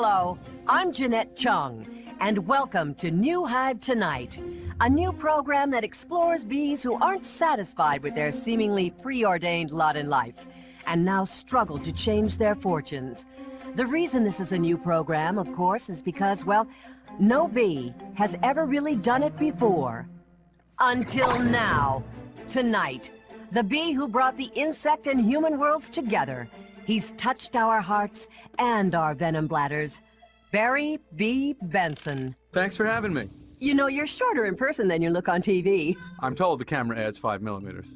Hello, I'm Jeanette Chung, and welcome to New Hive Tonight, a new program that explores bees who aren't satisfied with their seemingly preordained lot in life, and now struggle to change their fortunes. The reason this is a new program, of course, is because, well, no bee has ever really done it before. Until now. Tonight, the bee who brought the insect and human worlds together. He's touched our hearts and our venom bladders. Barry B. Benson. Thanks for having me. You know, you're shorter in person than you look on TV. I'm told the camera adds 5 millimeters.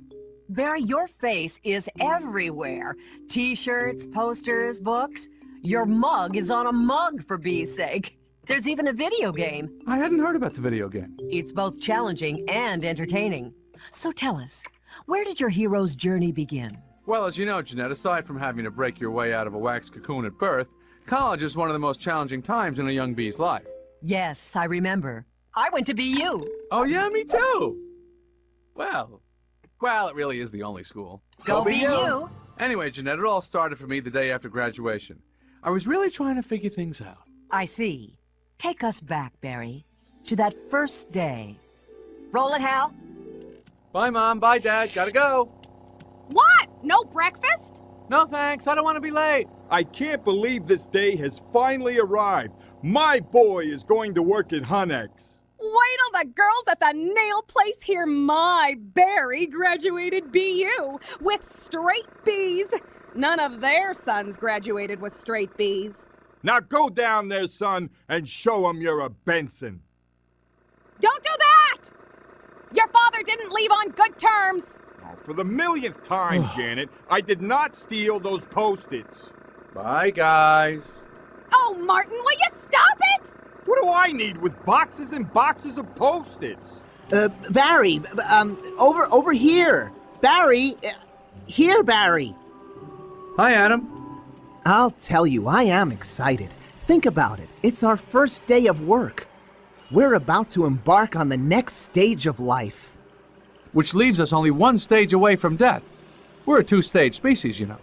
Barry, your face is everywhere. T-shirts, posters, books. Your mug is on a mug, for Bee's sake. There's even a video game. I hadn't heard about the video game. It's both challenging and entertaining. So tell us, where did your hero's journey begin? Well, as you know, Jeanette, aside from having to break your way out of a wax cocoon at birth, college is one of the most challenging times in a young bee's life. Yes, I remember. I went to BU. Oh, yeah, me too. Well, it really is the only school. Go BU. Anyway, Jeanette, it all started for me the day after graduation. I was really trying to figure things out. I see. Take us back, Barry, to that first day. Roll it, Hal. Bye, Mom. Bye, Dad. Gotta go. What? No breakfast? No, thanks. I don't want to be late. I can't believe this day has finally arrived. My boy is going to work at Hunex. Wait till the girls at the nail place hear my Barry graduated BU with straight B's. None of their sons graduated with straight B's. Now go down there, son, and show 'em you're a Benson. Don't do that! Your father didn't leave on good terms. Oh, for the millionth time, Janet, I did not steal those Post-its. Bye, guys. Oh, Martin, will you stop it? What do I need with boxes and boxes of Post-its? Barry, over here. Barry, here, Barry. Hi, Adam. I'll tell you, I am excited. Think about it. It's our first day of work. We're about to embark on the next stage of life. Which leaves us only one stage away from death. We're a 2-stage species, you know.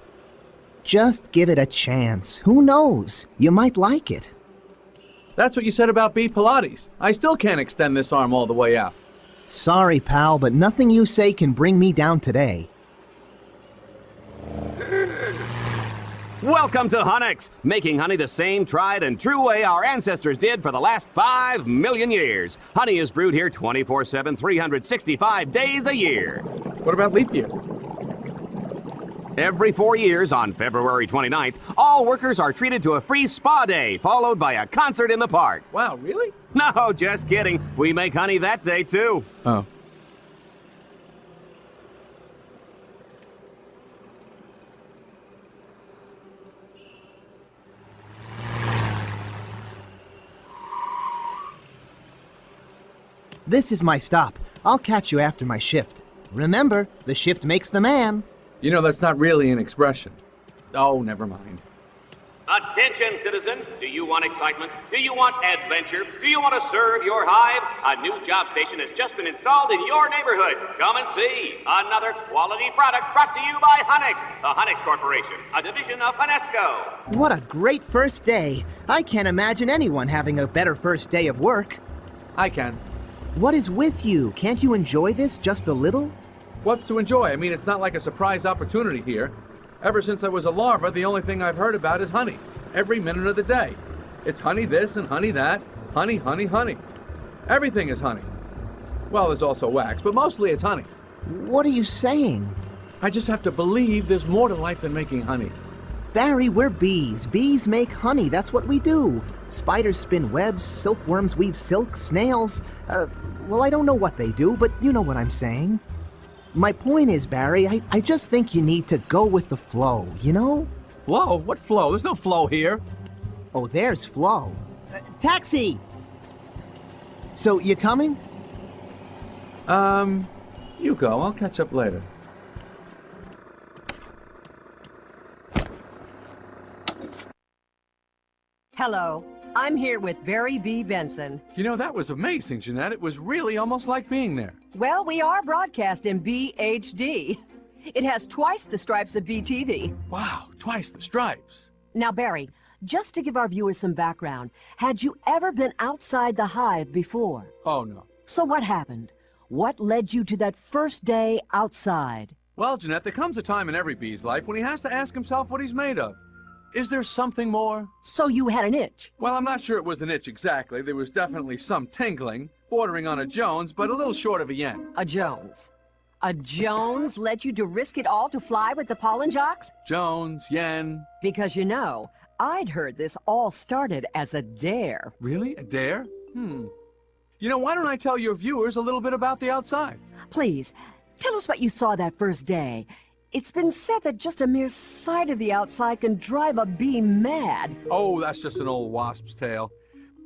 Just give it a chance. Who knows? You might like it. That's what you said about bee Pilates. I still can't extend this arm all the way out. Sorry, pal, but nothing you say can bring me down today. Welcome to Hunex, making honey the same tried and true way our ancestors did for the last 5 million years. Honey is brewed here 24/7, 365 days a year. What about leap year? Every 4 years, on February 29th, all workers are treated to a free spa day, followed by a concert in the park. Wow, really? No, just kidding. We make honey that day, too. Oh. This is my stop. I'll catch you after my shift. Remember, the shift makes the man. You know, that's not really an expression. Oh, never mind. Attention, citizen. Do you want excitement? Do you want adventure? Do you want to serve your hive? A new job station has just been installed in your neighborhood. Come and see. Another quality product brought to you by Hunex, the Hunex Corporation, a division of Hunesco. What a great first day. I can't imagine anyone having a better first day of work. I can. What is with you? Can't you enjoy this just a little? What's to enjoy? I mean, it's not like a surprise opportunity here. Ever since I was a larva, the only thing I've heard about is honey. Every minute of the day. It's honey this and honey that. Honey, honey, honey. Everything is honey. Well, there's also wax, but mostly it's honey. What are you saying? I just have to believe there's more to life than making honey. Barry, we're bees. Bees make honey. That's what we do. Spiders spin webs, silkworms weave silk, snails. Well, I don't know what they do, but you know what I'm saying. My point is, Barry, I just think you need to go with the flow, you know? Flow? What flow? There's no flow here. Oh, there's flow. Taxi! So, you coming? You go. I'll catch up later. Hello, I'm here with Barry B. Benson. You know, that was amazing, Jeanette. It was really almost like being there. Well, we are broadcast in BHD. It has twice the stripes of BTV. Wow, twice the stripes. Now, Barry, just to give our viewers some background, had you ever been outside the hive before? Oh, no. So what happened? What led you to that first day outside? Well, Jeanette, there comes a time in every bee's life when he has to ask himself what he's made of. Is there something more? So you had an itch. Well, I'm not sure it was an itch exactly. There was definitely some tingling, bordering on a Jones, but a little short of a yen. A Jones. A Jones led you to risk it all to fly with the pollen jocks? Jones, yen. Because you know, I'd heard this all started as a dare. Really? A dare? You know, why don't I tell your viewers a little bit about the outside? Please, tell us what you saw that first day. It's been said that just a mere sight of the outside can drive a bee mad. Oh, that's just an old wasp's tale.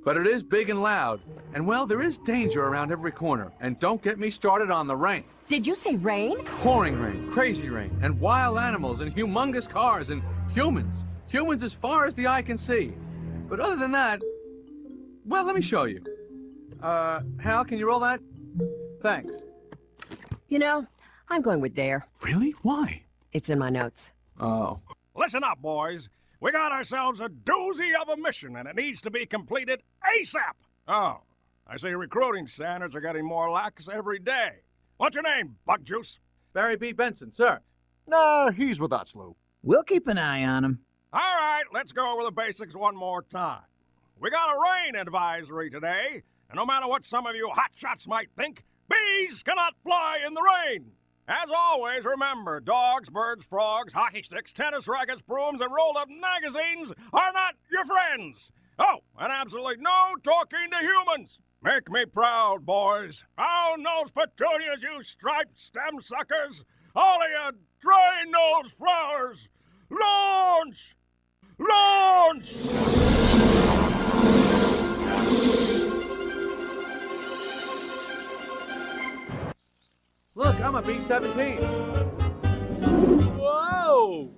But it is big and loud. And well, there is danger around every corner. And don't get me started on the rain. Did you say rain? Pouring rain, crazy rain, and wild animals, and humongous cars, and humans. Humans as far as the eye can see. But other than that, well, let me show you. Hal, can you roll that? Thanks. You know, I'm going with dare. Really? Why? It's in my notes. Oh. Listen up, boys. We got ourselves a doozy of a mission, and it needs to be completed ASAP. Oh, I see recruiting standards are getting more lax every day. What's your name, Bug Juice? Barry B. Benson, sir. Nah, he's with us, Lou. We'll keep an eye on him. All right, let's go over the basics one more time. We got a rain advisory today, and no matter what some of you hotshots might think, bees cannot fly in the rain. As always, remember, dogs, birds, frogs, hockey sticks, tennis rackets, brooms, and rolled-up magazines are not your friends. Oh, and absolutely no talking to humans. Make me proud, boys. Brown-nosed petunias, you striped stem suckers. All of you dry-nosed flowers. Launch! Launch! Look, I'm a B-17. Whoa!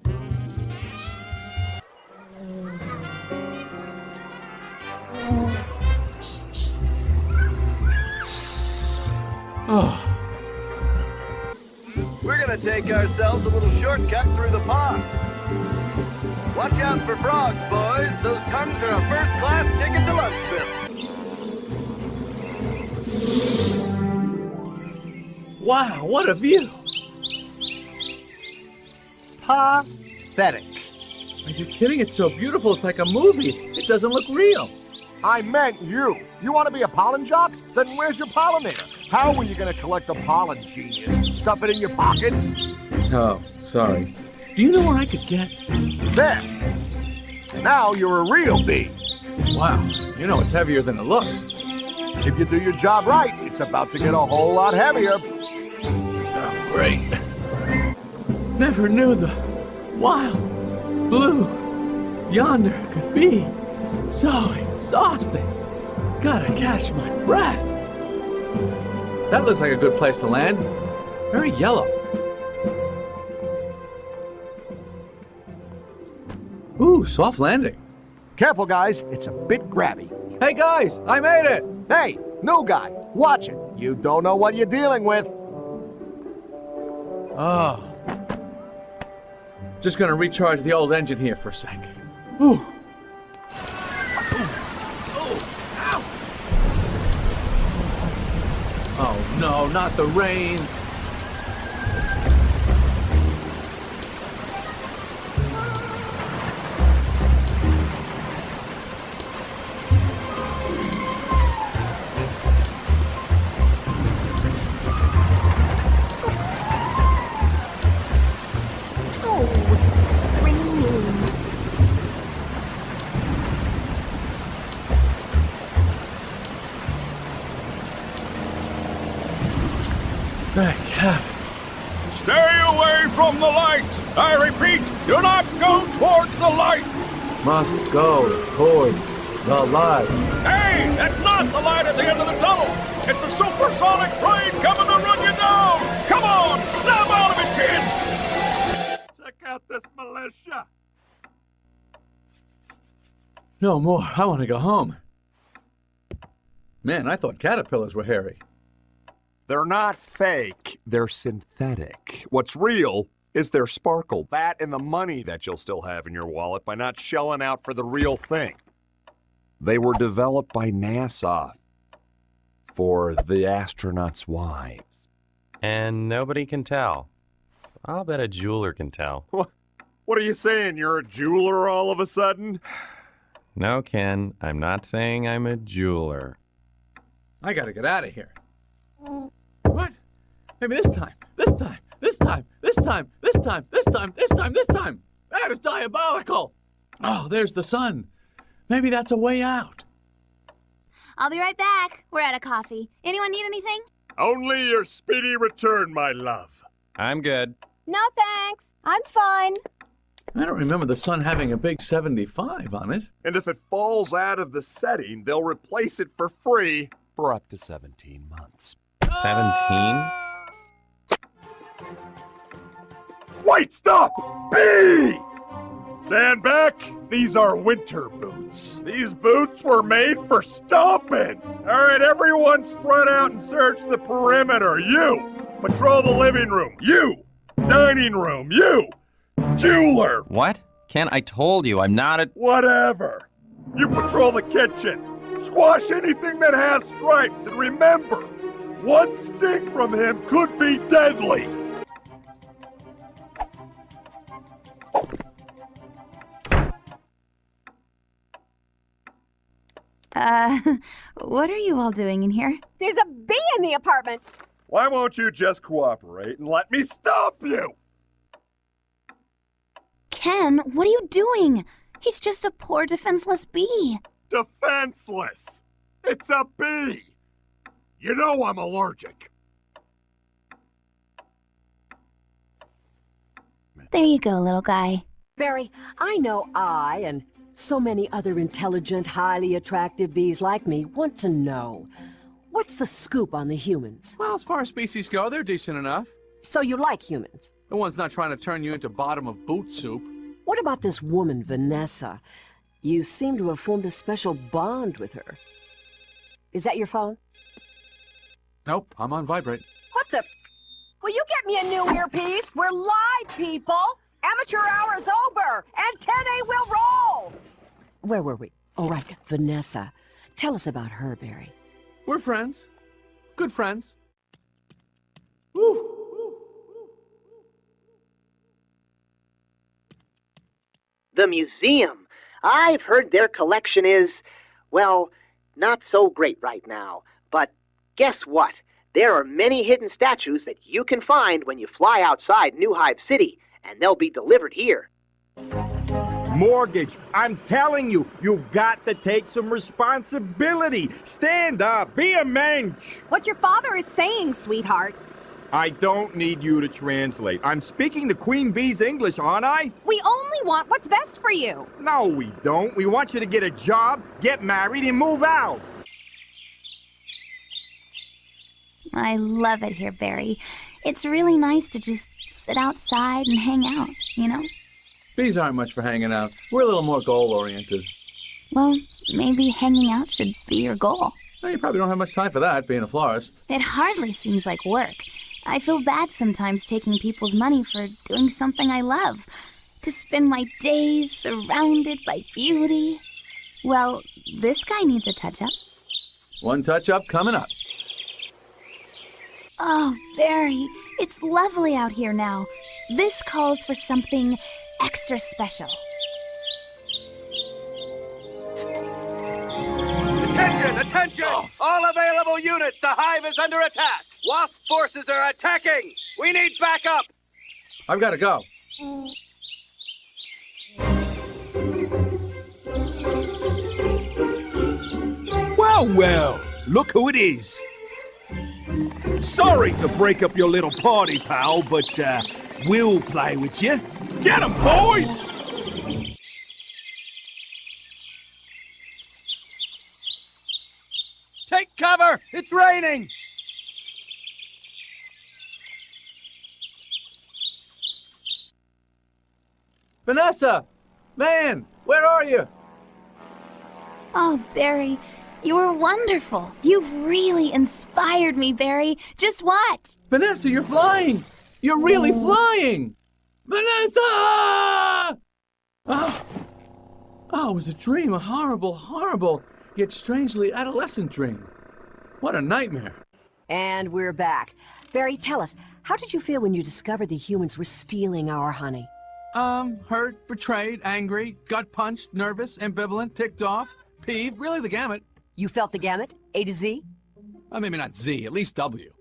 Oh. We're gonna take ourselves a little shortcut through the pond. Watch out for frogs, boys. Those tongues are a first-class ticket to Luxville. Wow, what a view! Pathetic. Are you kidding? It's so beautiful, it's like a movie. It doesn't look real. I meant you. You want to be a pollen jock? Then where's your pollinator? How were you going to collect the pollen, genius? Stuff it in your pockets? Oh, sorry. Do you know where I could get? There. Now you're a real bee. Wow, you know it's heavier than it looks. If you do your job right, it's about to get a whole lot heavier. Oh, great. Never knew the wild blue yonder could be so exhausting. Gotta catch my breath. That looks like a good place to land. Very yellow. Ooh, soft landing. Careful, guys. It's a bit grabby. Hey, guys, I made it. Hey, new guy, watch it. You don't know what you're dealing with. Oh. Just gonna recharge the old engine here for a sec. Ooh. Oh no, not the rain. Thank heaven. Stay away from the light. I repeat, do not go towards the light. Must go towards the light. Hey, that's not the light at the end of the tunnel. It's a supersonic train coming to run you down. Come on, snap out of it, kid. Check out this militia. No more. I want to go home. Man, I thought caterpillars were hairy. They're not fake. They're synthetic. What's real is their sparkle. That and the money that you'll still have in your wallet by not shelling out for the real thing. They were developed by NASA for the astronauts' wives. And nobody can tell. I'll bet a jeweler can tell. What are you saying? You're a jeweler all of a sudden? No, Ken, I'm not saying I'm a jeweler. I gotta get out of here. What? Maybe this time. This time. This time. This time. This time. This time. This time. This time. That is diabolical. Oh, there's the sun. Maybe that's a way out. I'll be right back. We're out of coffee. Anyone need anything? Only your speedy return, my love. I'm good. No thanks. I'm fine. I don't remember the sun having a big 75 on it. And if it falls out of the setting, they'll replace it for free for up to 17 months. 17? Wait, stop! B! Stand back. These are winter boots. These boots were made for stomping. All right, everyone spread out and search the perimeter. You, patrol the living room. You, dining room. You, jeweler. What? Ken, I told you, I'm not a... Whatever. You patrol the kitchen. Squash anything that has stripes. And remember, one stick from him could be deadly. What are you all doing in here? There's a bee in the apartment. Why won't you just cooperate and let me stop you? Ken, what are you doing? He's just a poor defenseless bee. Defenseless. It's a bee. You know I'm allergic. There you go, little guy. Barry, I know I and so many other intelligent, highly attractive bees like me want to know, what's the scoop on the humans? Well, as far as species go, they're decent enough. So you like humans? The one's not trying to turn you into bottom of boot soup. What about this woman, Vanessa? You seem to have formed a special bond with her. Is that your phone? Nope, I'm on vibrate. What the? Will you get me a new earpiece? We're live, people! Amateur hour's over! Antennae will roll! Where were we? Oh, right, Vanessa. Tell us about her, Barry. We're friends. Good friends. Woo. The museum. I've heard their collection is, well, not so great right now. But guess what? There are many hidden statues that you can find when you fly outside New Hive City, and they'll be delivered here. Mortgage, I'm telling you, you've got to take some responsibility. Stand up, be a mensch. What your father is saying, sweetheart. I don't need you to translate. I'm speaking the Queen Bee's English, aren't I? We only want what's best for you. No, we don't. We want you to get a job, get married, and move out. I love it here, Barry. It's really nice to just sit outside and hang out, you know? Bees aren't much for hanging out. We're a little more goal-oriented. Well, maybe hanging out should be your goal. Well, you probably don't have much time for that, being a florist. It hardly seems like work. I feel bad sometimes taking people's money for doing something I love. To spend my days surrounded by beauty. Well, this guy needs a touch-up. One touch-up coming up. Oh, Barry, it's lovely out here now. This calls for something extra special. Attention! Attention! All available units, the hive is under attack. Wasp forces are attacking. We need backup. I've got to go. Well, look who it is. Sorry to break up your little party, pal, but we'll play with you. Get 'em, boys! Take cover! It's raining! Vanessa! Man, where are you? Oh, Barry, you were wonderful. You've really inspired me, Barry. Just watch. Vanessa, you're flying! You're really flying! Vanessa! Oh, it was a dream, a horrible, yet strangely adolescent dream. What a nightmare. And we're back. Barry, tell us, how did you feel when you discovered the humans were stealing our honey? Hurt, betrayed, angry, gut punched, nervous, ambivalent, ticked off, peeved, really the gamut. You felt the gamut, A to Z? Maybe not Z, at least W.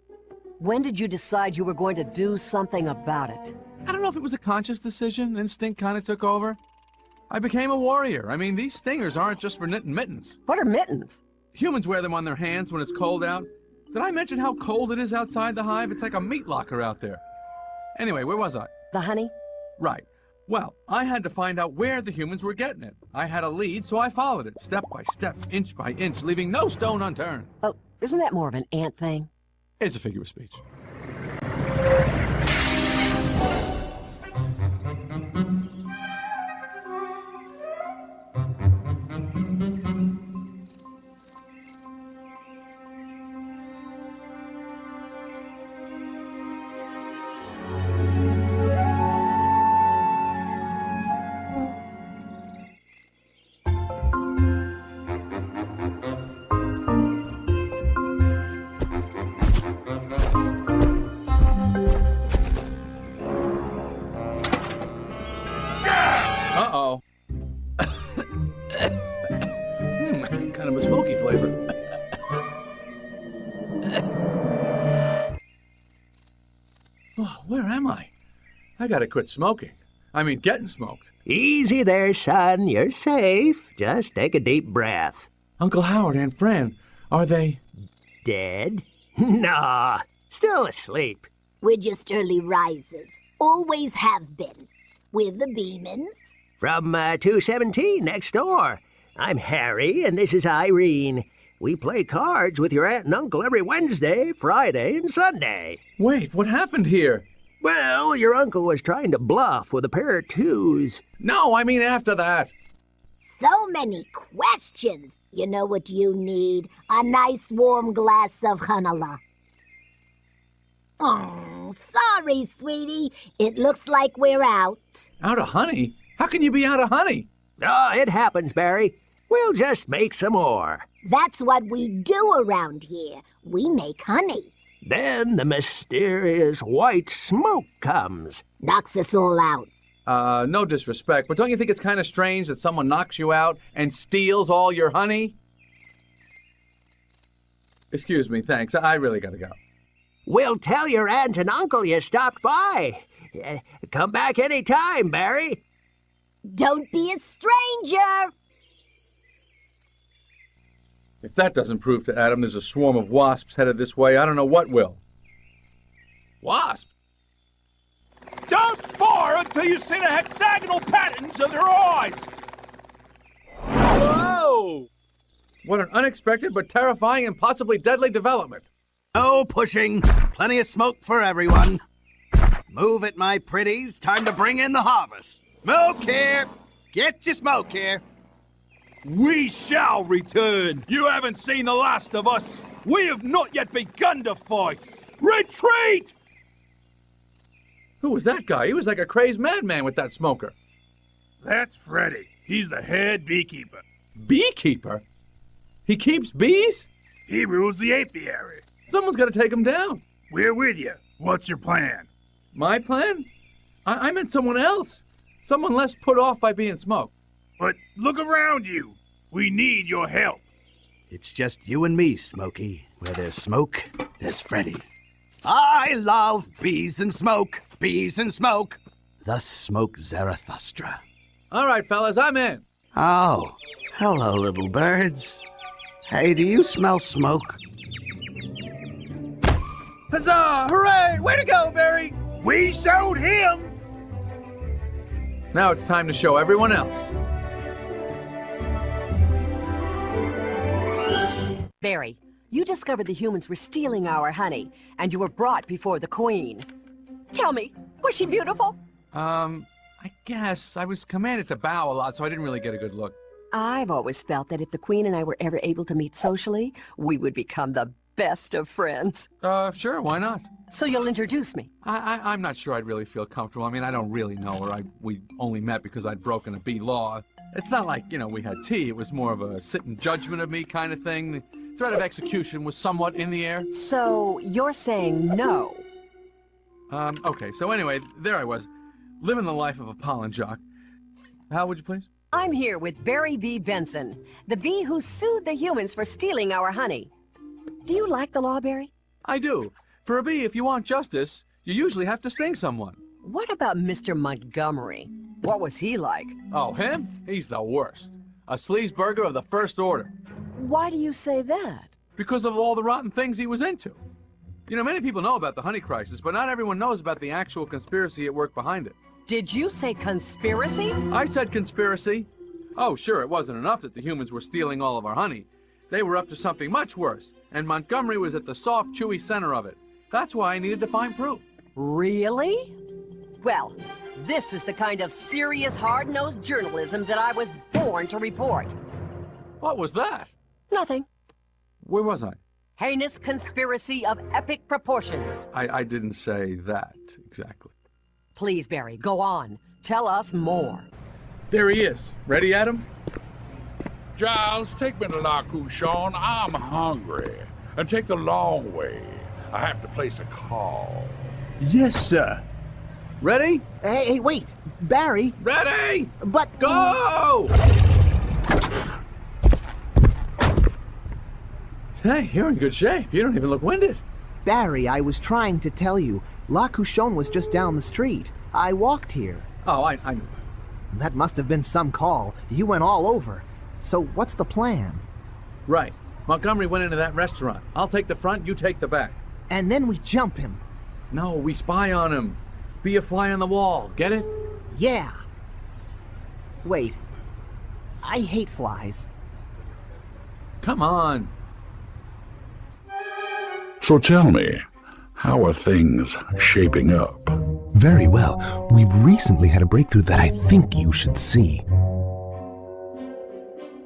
When did you decide you were going to do something about it? I don't know if it was a conscious decision. Instinct kind of took over. I became a warrior. I mean, these stingers aren't just for knitting mittens. What are mittens? Humans wear them on their hands when it's cold out. Did I mention how cold it is outside the hive? It's like a meat locker out there. Anyway, where was I? The honey? Right. Well, I had to find out where the humans were getting it. I had a lead, so I followed it, step by step, inch by inch, leaving no stone unturned. Oh, isn't that more of an ant thing? It's a figure of speech. Uh-oh. Kind of a smoky flavor. Oh, where am I? I gotta quit smoking. I mean, getting smoked. Easy there, son. You're safe. Just take a deep breath. Uncle Howard and Fran, are they... Dead? Nah, still asleep. We're just early risers. Always have been. We're the Beemans. From 217 next door. I'm Harry, and this is Irene. We play cards with your aunt and uncle every Wednesday, Friday, and Sunday. Wait, what happened here? Well, your uncle was trying to bluff with a pair of twos. No, I mean after that. So many questions. You know what you need? A nice warm glass of Hanala. Oh, sorry, sweetie. It looks like we're out. Out of honey? How can you be out of honey? Oh, it happens, Barry. We'll just make some more. That's what we do around here. We make honey. Then the mysterious white smoke comes. Knocks us all out. No disrespect, but don't you think it's kind of strange that someone knocks you out and steals all your honey? Excuse me, thanks. I really gotta go. We'll tell your aunt and uncle you stopped by. Come back any time, Barry. Don't be a stranger. If that doesn't prove to Adam there's a swarm of wasps headed this way, I don't know what will. Wasp? Don't fire until you see the hexagonal patterns of their eyes! Whoa! What an unexpected but terrifying and possibly deadly development. No pushing. Plenty of smoke for everyone. Move it, my pretties. Time to bring in the harvest. Smoke here. Get your smoke here. We shall return. You haven't seen the last of us. We have not yet begun to fight. Retreat! Who was that guy? He was like a crazed madman with that smoker. That's Freddy. He's the head beekeeper. Beekeeper? He keeps bees? He rules the apiary. Someone's got to take him down. We're with you. What's your plan? My plan? I meant someone else. Someone less put off by being smoked. But look around you. We need your help. It's just you and me, Smokey. Where there's smoke, there's Freddy. I love bees and smoke. Bees and smoke. Thus smoke Zarathustra. All right, fellas, I'm in. Oh, hello, little birds. Hey, do you smell smoke? Huzzah! Hooray! Way to go, Barry! We showed him! Now it's time to show everyone else. Barry, you discovered the humans were stealing our honey, and you were brought before the Queen. Tell me, was she beautiful? I guess. I was commanded to bow a lot, so I didn't really get a good look. I've always felt that if the Queen and I were ever able to meet socially, we would become the best of friends. Sure, why not? So you'll introduce me? I'm not sure I'd really feel comfortable. I mean, I don't really know her. We only met because I'd broken a B law. It's not like, we had tea. It was more of a sit in judgment of me kind of thing. The threat of execution was somewhat in the air. So you're saying no? Okay, so anyway, there I was, living the life of a pollen jock. How would you please? I'm here with Barry B. Benson, the bee who sued the humans for stealing our honey. Do you like the law, Barry? I do. For a bee, if you want justice, you usually have to sting someone. What about Mr. Montgomery? What was he like? Oh, him? He's the worst. A sleazeburger of the first order. Why do you say that? Because of all the rotten things he was into. Many people know about the honey crisis, but not everyone knows about the actual conspiracy at work behind it. Did you say conspiracy? I said conspiracy. Oh, sure, it wasn't enough that the humans were stealing all of our honey. They were up to something much worse, and Montgomery was at the soft, chewy center of it. That's why I needed to find proof. Really? Well, this is the kind of serious, hard-nosed journalism that I was born to report. What was that? Nothing. Where was I? Heinous conspiracy of epic proportions. I didn't say that exactly. Please, Barry, go on. Tell us more. There he is. Ready, Adam? Giles, take me to La Couchon. I'm hungry. And take the long way. I have to place a call. Yes, sir. Ready? Hey, wait. Barry? Ready! But... Go! Hey, you're in good shape. You don't even look winded. Barry, I was trying to tell you. La Couchon was just down the street. I walked here. Oh, I knew. That must have been some call. You went all over. So what's the plan? Right. Montgomery went into that restaurant. I'll take the front, you take the back. And then we jump him. No, we spy on him. Be a fly on the wall. Get it? Yeah. Wait. I hate flies. Come on. So tell me, how are things shaping up? Very well. We've recently had a breakthrough that I think you should see.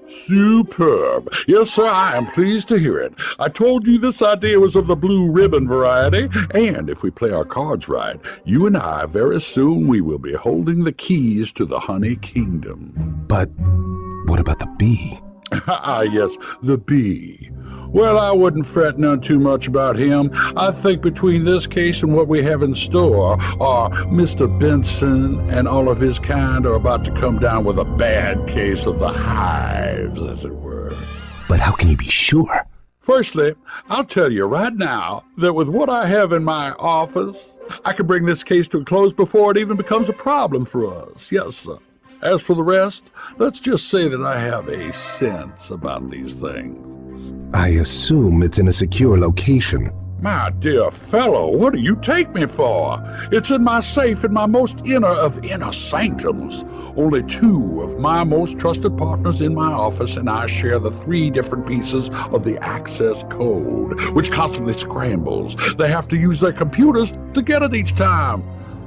Superb. Yes, sir, I am pleased to hear it. I told you this idea was of the blue ribbon variety, and if we play our cards right, you and I, very soon, we will be holding the keys to the honey kingdom. But what about the bee? Ah, yes, the bee. Well, I wouldn't fret none too much about him. I think between this case and what we have in store, Mr. Benson and all of his kind are about to come down with a bad case of the hives, as it were. But how can you be sure? Firstly, I'll tell you right now that with what I have in my office, I can bring this case to a close before it even becomes a problem for us. Yes, sir. As for the rest, let's just say that I have a sense about these things. I assume it's in a secure location. My dear fellow, what do you take me for? It's in my safe in my most inner of inner sanctums. Only 2 of my most trusted partners in my office and I share the 3 different pieces of the access code, which constantly scrambles. They have to use their computers to get it each time.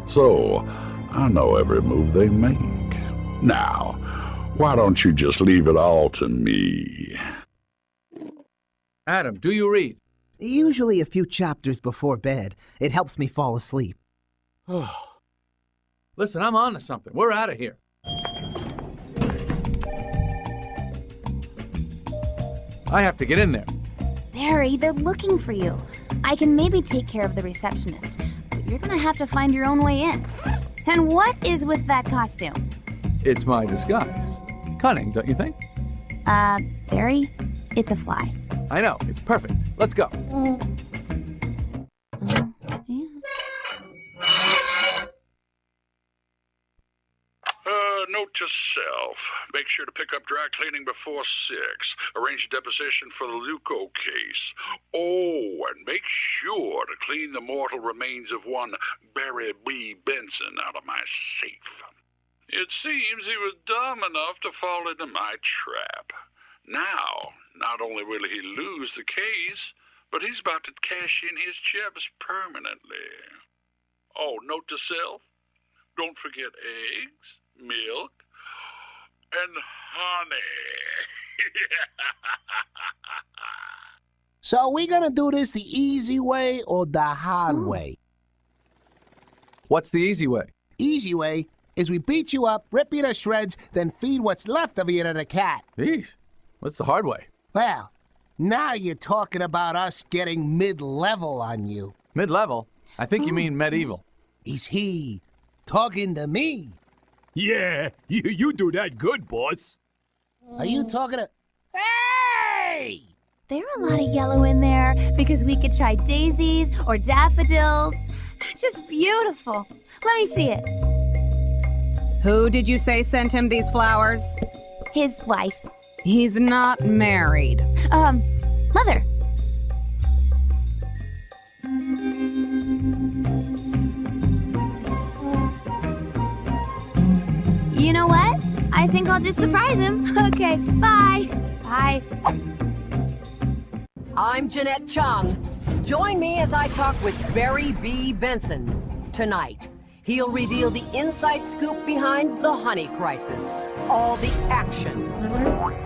So, I know every move they make. Now, why don't you just leave it all to me? Adam, do you read? Usually a few chapters before bed. It helps me fall asleep. Listen, I'm on to something. We're out of here. I have to get in there. Barry, they're looking for you. I can maybe take care of the receptionist, but you're gonna have to find your own way in. And what is with that costume? It's my disguise. Cunning, don't you think? Barry, it's a fly. I know. It's perfect. Let's go. Note to self. Make sure to pick up dry cleaning before 6. Arrange a deposition for the Luco case. Oh, and make sure to clean the mortal remains of one Barry B. Benson out of my safe. It seems he was dumb enough to fall into my trap. Now, not only will he lose the case, but he's about to cash in his chips permanently. Oh, note to self, don't forget eggs, milk, and honey. So we gonna do this the easy way or the hard way? What's the easy way? Easy way is we beat you up, rip you to shreds, then feed what's left of you to the cat. Jeez. What's the hard way? Well, now you're talking about us getting mid-level on you. Mid-level? I think you mean medieval. Is he talking to me? Yeah, you do that good, boss. Are you talking to... Hey! There are a lot of yellow in there because we could try daisies or daffodils. Just beautiful. Let me see it. Who did you say sent him these flowers? His wife. He's not married. Mother. You know what? I think I'll just surprise him. Okay, bye. Bye. I'm Jeanette Chung. Join me as I talk with Barry B. Benson. Tonight, he'll reveal the inside scoop behind the honey crisis. All the action,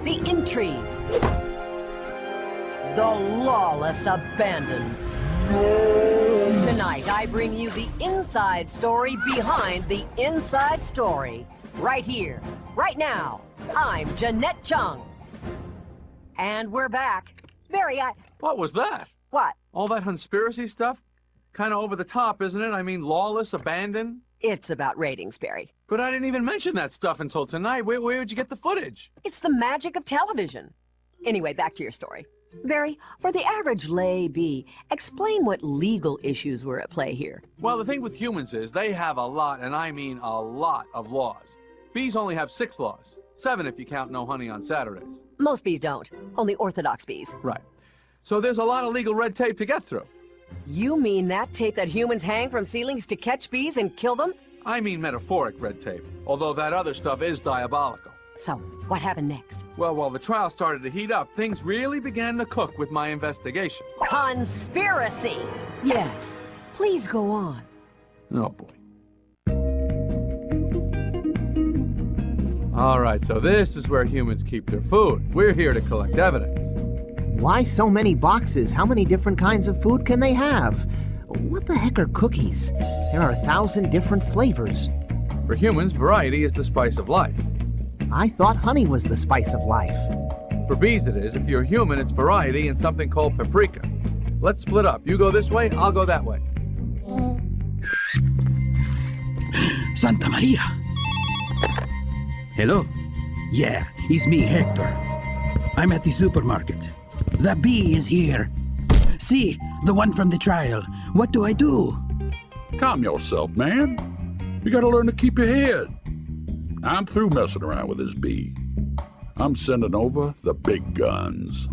the intrigue, the lawless abandon. Tonight, I bring you the inside story behind the inside story. Right here, right now. I'm Jeanette Chung. And we're back. Barry, What was that? What? All that conspiracy stuff? Kind of over the top, isn't it? I mean, lawless, abandon? It's about ratings, Barry. But I didn't even mention that stuff until tonight. Where'd you get the footage? It's the magic of television. Anyway, back to your story. Barry, for the average lay bee, explain what legal issues were at play here. Well, the thing with humans is they have a lot, and I mean a lot, of laws. Bees only have 6 laws. 7 if you count no honey on Saturdays. Most bees don't. Only orthodox bees. Right. So there's a lot of legal red tape to get through. You mean that tape that humans hang from ceilings to catch bees and kill them? I mean metaphoric red tape, although that other stuff is diabolical. So, what happened next? Well, while the trial started to heat up, things really began to cook with my investigation. Conspiracy! Yes. Please go on. Oh, boy. All right, so this is where humans keep their food. We're here to collect evidence. Why so many boxes? How many different kinds of food can they have? What the heck are cookies? There are 1,000 different flavors. For humans, variety is the spice of life. I thought honey was the spice of life. For bees it is. If you're human, it's variety and something called paprika. Let's split up. You go this way, I'll go that way. Santa Maria. Hello? Yeah, it's me, Hector. I'm at the supermarket. The bee is here. See, the one from the trial. What do I do? Calm yourself, man. You gotta learn to keep your head. I'm through messing around with this bee. I'm sending over the big guns.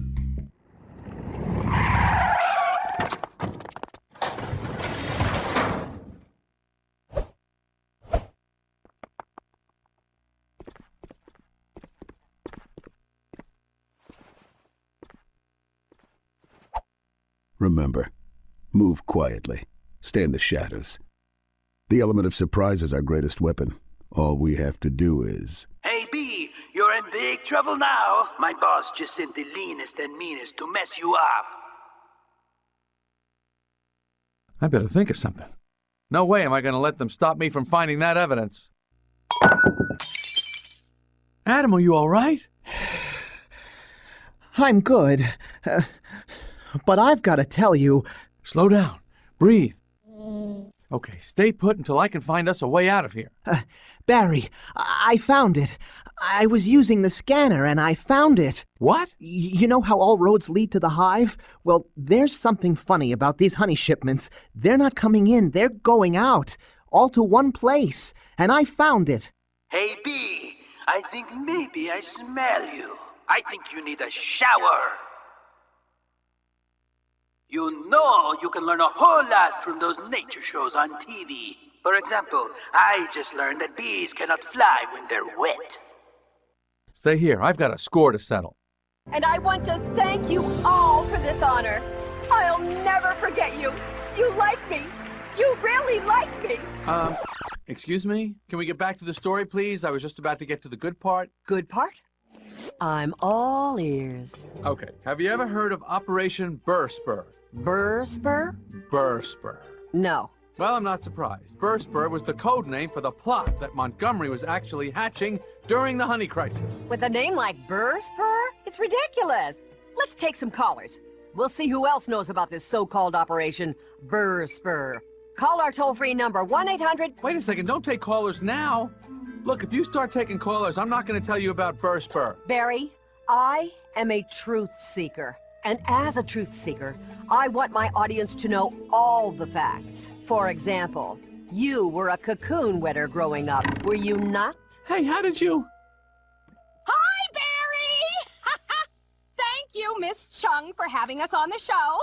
Remember, move quietly. Stay in the shadows. The element of surprise is our greatest weapon. All we have to do is... Hey, B, you're in big trouble now. My boss just sent the leanest and meanest to mess you up. I better think of something. No way am I going to let them stop me from finding that evidence. Adam, are you all right? I'm good. But I've got to tell you... Slow down. Breathe. Okay, stay put until I can find us a way out of here. Barry, I found it. I was using the scanner and I found it. What? You know how all roads lead to the hive? Well, there's something funny about these honey shipments. They're not coming in, they're going out. All to one place. And I found it. Hey, B, I think maybe I smell you. I think you need a shower. You know you can learn a whole lot from those nature shows on TV. For example, I just learned that bees cannot fly when they're wet. Stay here. I've got a score to settle. And I want to thank you all for this honor. I'll never forget you. You like me. You really like me. Excuse me? Can we get back to the story, please? I was just about to get to the good part. Good part? I'm all ears. Okay, have you ever heard of Operation Burr Spur? Burr Spur? Burr Spur. No. Well, I'm not surprised. Burr Spur was the code name for the plot that Montgomery was actually hatching during the honey crisis. With a name like Burr Spur? It's ridiculous. Let's take some callers. We'll see who else knows about this so-called Operation Burr Spur. Call our toll-free number, 1-800... Wait a second, don't take callers now. Look, if you start taking callers, I'm not going to tell you about Burr Spur. Barry, I am a truth seeker. And as a truth seeker, I want my audience to know all the facts. For example, you were a cocoon wetter growing up, were you not? Hey, how did you... Hi, Barry! Thank you, Miss Chung, for having us on the show.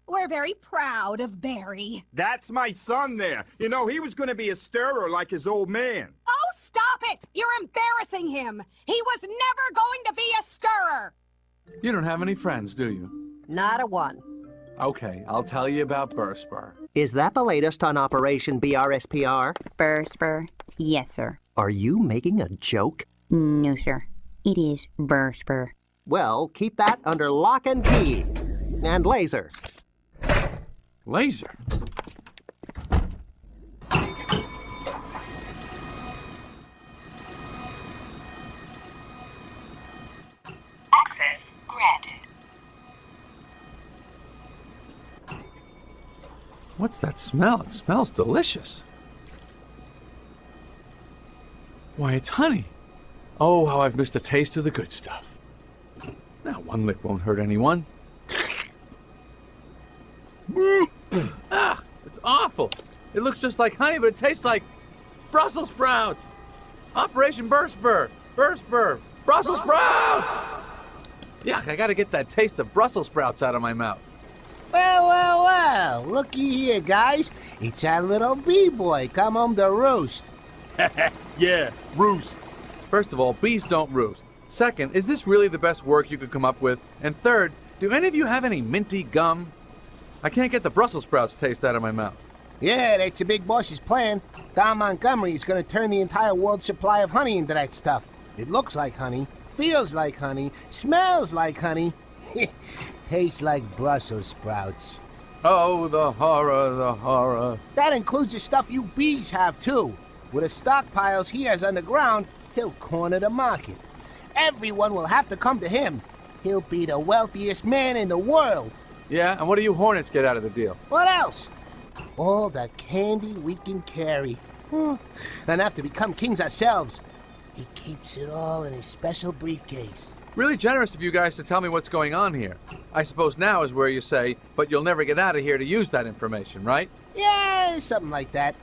We're very proud of Barry. That's my son there. You know, he was going to be a stirrer like his old man. Oh, stop it! You're embarrassing him. He was never going to be a stirrer. You don't have any friends, do you? Not a one. Okay, I'll tell you about Burr Spur. Is that the latest on Operation BRSPR? Burr Spur? Yes, sir. Are you making a joke? No, sir. It is Burr Spur. Well, keep that under lock and key. And laser. Laser? Access granted. What's that smell? It smells delicious. Why, it's honey. Oh, how I've missed a taste of the good stuff. Now, one lick won't hurt anyone. Ah, it's awful. It looks just like honey, but it tastes like Brussels sprouts. Operation Burr Spur. Burr Spur. Brussels sprouts! Yuck, I gotta get that taste of Brussels sprouts out of my mouth. Well, looky here, guys. It's our little bee-boy come home to roost. Yeah, roost. First of all, bees don't roost. Second, is this really the best work you could come up with? And third, do any of you have any minty gum? I can't get the Brussels sprouts taste out of my mouth. Yeah, that's the big boss's plan. Don Montgomery is going to turn the entire world's supply of honey into that stuff. It looks like honey, feels like honey, smells like honey, tastes like Brussels sprouts. Oh, the horror, the horror. That includes the stuff you bees have, too. With the stockpiles he has underground, he'll corner the market. Everyone will have to come to him. He'll be the wealthiest man in the world. Yeah, and what do you hornets get out of the deal? What else? All the candy we can carry. Enough to become kings ourselves. He keeps it all in his special briefcase. Really generous of you guys to tell me what's going on here. I suppose now is where you say, but you'll never get out of here to use that information, right? Yeah, something like that.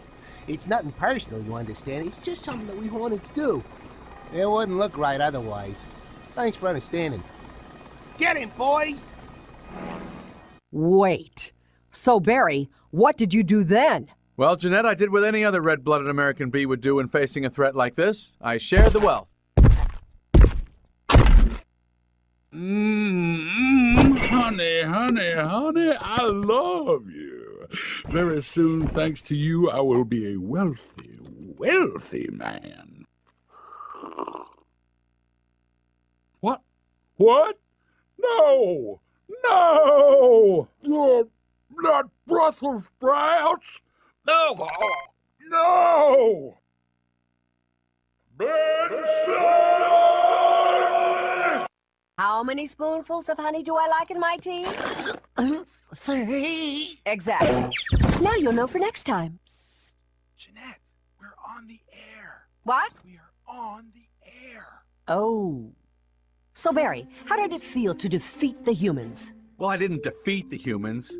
It's nothing personal, you understand. It's just something that we hornets do. It wouldn't look right otherwise. Thanks for understanding. Get him, boys! Wait. So, Barry, what did you do then? Well, Jeanette, I did what any other red-blooded American bee would do when facing a threat like this. I shared the wealth. Honey, honey, honey, I love you. Very soon, thanks to you, I will be a wealthy, wealthy man. What? What? No! No! Not Brussels sprouts! No! No! Benson! How many spoonfuls of honey do I like in my tea? 3. Exactly. Now you'll know for next time. Jeanette, we're on the air. What? We are on the air. Oh. So, Barry, how did it feel to defeat the humans? Well, I didn't defeat the humans.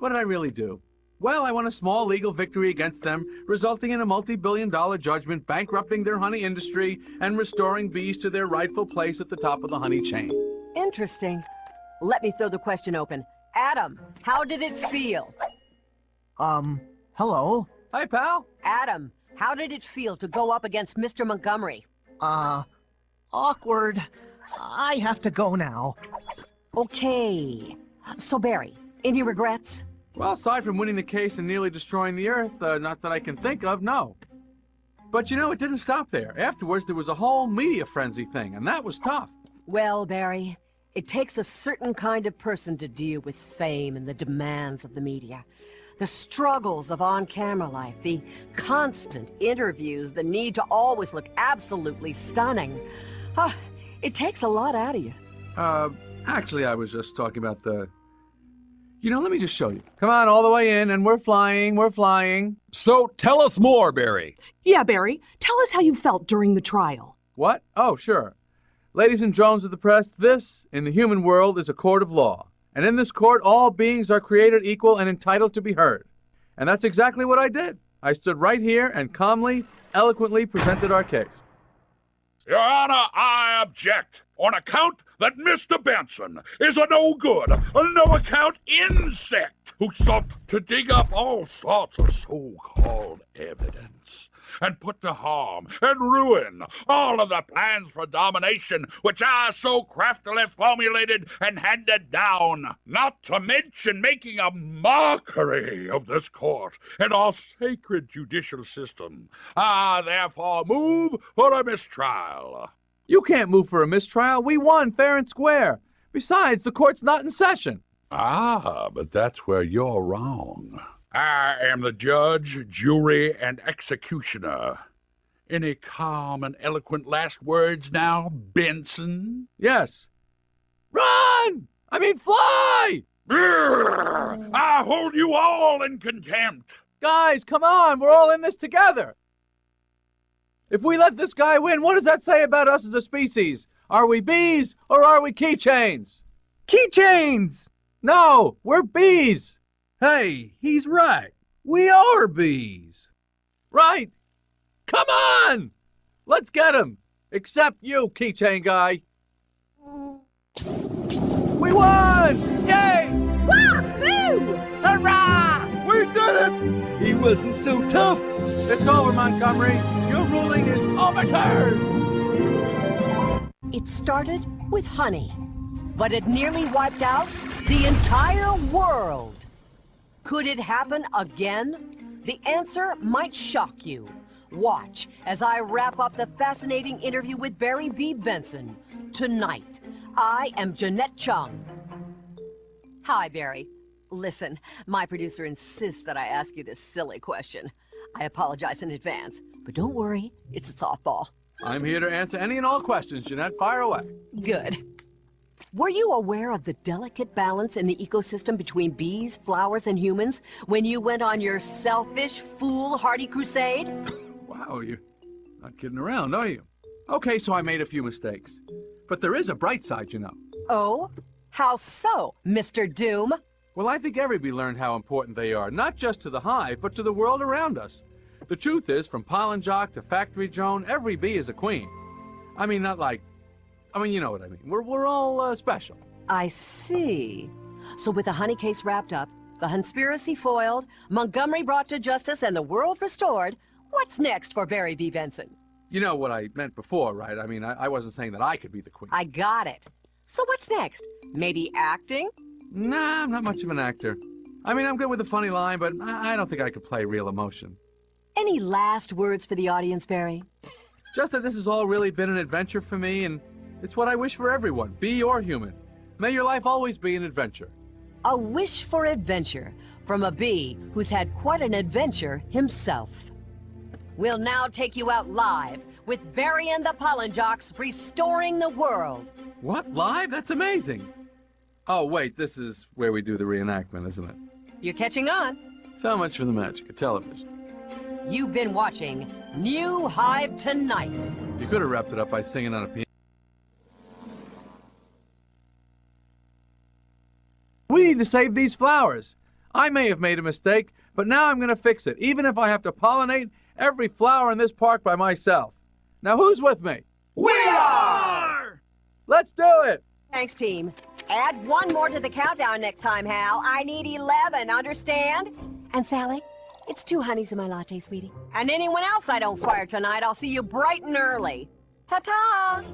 What did I really do? Well, I won a small legal victory against them, resulting in a multi-billion-dollar judgment bankrupting their honey industry and restoring bees to their rightful place at the top of the honey chain. Interesting. Let me throw the question open. Adam, how did it feel? Hello? Hi, pal. Adam, how did it feel to go up against Mr. Montgomery? Awkward. I have to go now. Okay. So, Barry, any regrets? Well, aside from winning the case and nearly destroying the Earth, not that I can think of, no. But you know, it didn't stop there. Afterwards, there was a whole media frenzy thing, and that was tough. Well, Barry, it takes a certain kind of person to deal with fame and the demands of the media. The struggles of on-camera life, the constant interviews, the need to always look absolutely stunning. It takes a lot out of you. Actually, I was just talking about the... let me just show you. Come on, all the way in, and we're flying. So, tell us more, Barry. Yeah, Barry, tell us how you felt during the trial. What? Oh, sure. Ladies and drones of the press, this, in the human world, is a court of law. And in this court, all beings are created equal and entitled to be heard. And that's exactly what I did. I stood right here and calmly, eloquently presented our case. Your Honor, I object on account that Mr. Benson is a no-good, a no-account insect who sought to dig up all sorts of so-called evidence and put to harm and ruin all of the plans for domination which I so craftily formulated and handed down, not to mention making a mockery of this court and our sacred judicial system. I therefore move for a mistrial. You can't move for a mistrial. We won fair and square. Besides, the court's not in session. But that's where you're wrong. I am the judge, jury, and executioner. Any calm and eloquent last words now, Benson? Yes. Run! I mean, fly! I hold you all in contempt. Guys, come on. We're all in this together. If we let this guy win, what does that say about us as a species? Are we bees or are we keychains? Keychains! No, we're bees. Hey, he's right. We are bees. Right. Come on! Let's get him. Except you, keychain guy. We won! Yay! Wahoo! Hurrah! We did it! He wasn't so tough. It's over, Montgomery. Your ruling is overturned. It started with honey, but it nearly wiped out the entire world. Could it happen again? The answer might shock you. Watch as I wrap up the fascinating interview with Barry B. Benson. Tonight, I am Jeanette Chung. Hi, Barry. Listen, my producer insists that I ask you this silly question. I apologize in advance, but don't worry, it's a softball. I'm here to answer any and all questions, Jeanette. Fire away. Good. Were you aware of the delicate balance in the ecosystem between bees, flowers, and humans when you went on your selfish, foolhardy crusade? Wow, you're not kidding around, are you? Okay, so I made a few mistakes. But there is a bright side, you know. Oh? How so, Mr. Doom? Well, I think every bee learned how important they are, not just to the hive, but to the world around us. The truth is, from pollen jock to factory drone, every bee is a queen. I mean, not like... you know what I mean. We're all special. I see. So with the honey case wrapped up, the conspiracy foiled, Montgomery brought to justice, and the world restored, what's next for Barry B. Benson? You know what I meant before, right? I mean, I wasn't saying that I could be the queen. I got it. So what's next? Maybe acting? Nah, I'm not much of an actor. I mean, I'm good with a funny line, but I don't think I could play real emotion. Any last words for the audience, Barry? Just that this has all really been an adventure for me, and it's what I wish for everyone, bee or human. May your life always be an adventure. A wish for adventure from a bee who's had quite an adventure himself. We'll now take you out live with Barry and the Pollen Jocks restoring the world. What? Live? That's amazing. Oh, wait, this is where we do the reenactment, isn't it? You're catching on. So much for the magic of television. You've been watching New Hive Tonight. You could have wrapped it up by singing on a piano. We need to save these flowers. I may have made a mistake, but now I'm going to fix it, even if I have to pollinate every flower in this park by myself. Now, who's with me? We are! Let's do it! Thanks, team. Add one more to the countdown next time, Hal. I need 11, understand? And Sally, it's 2 honeys in my latte, sweetie. And anyone else I don't fire tonight, I'll see you bright and early. Ta-ta!